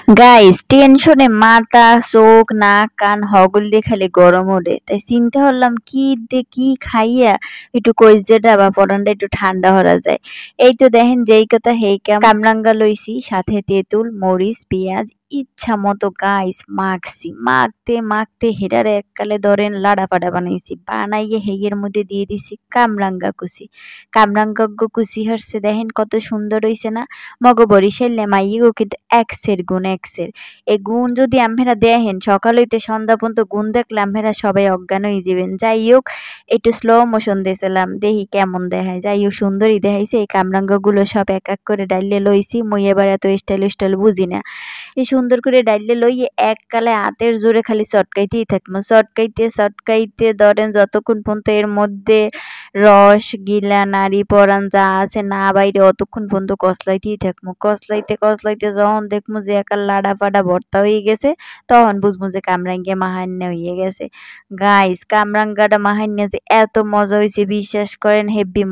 Guys টেনশনে মাথা চোখ নাক কান হগল দিয়ে খালি গরম ওঠে তাই চিন্তা করলাম কি দিয়ে কি খাইয়া একটু কইজেটা বা পরানটা একটু ঠান্ডা হরা যায়। এই তো দেখেন যেই কথা হেই কামরাঙ্গা লইছি সাথে তেঁতুল মরিচ পেঁয়াজ ইচ্ছা মতো গাইস মাখছি মাখতে মাখতে হেডারে এককালে ধরেন লাড়া পাড়া বানাইছি বানাইয়ে হেইয়ের মধ্যে দিয়ে দিছি কামরাঙ্গা কুচি হচ্ছে দেখেন কত সুন্দর হইছে না। মগ বরিশালে মাইয়াগো কিন্তু এক্সের গুণ এক্সের। এই গুণ যদি আম্মেরা দেখেন সকাল হইতে সন্ধ্যা পর্যন্ত গুণ দেখলে আম্মেরা সবাই অজ্ঞান হয়ে যাবেন। যাই হোক একটু স্লো মোশন দিয়েছিলাম দেখি কেমন দেখায়। যাই হোক সুন্দরই দেখাইছে। এই কামরাঙ্গাগুলো সব এক এক করে ডাইলে লইছি। মুই এবার এত স্টাইল বুঝি না। এই সুন্দর করে ডাইলে লইয়ে এককালে হাতের জোরে খালি চটকাইতেই থাকবো। চটকাইতে ধরেন যতক্ষণ পর্যন্ত এর মধ্যে রস গিলা নাড়ি পরান যা আছে না বাইরে অতক্ষণ পর্যন্ত কসলাইতেই থাকবো। কসলাইতে যখন দেখবো যে একার লাডা পাডা ভর্তা হয়ে গেছে তখন বুঝবো যে কামরাঙ্গা মাহান্না হয়ে গেছে। গাইস কামরাঙ্গাটা মাহান্না যে এত মজা হয়েছে বিশ্বাস করেন হেব্বি মজা।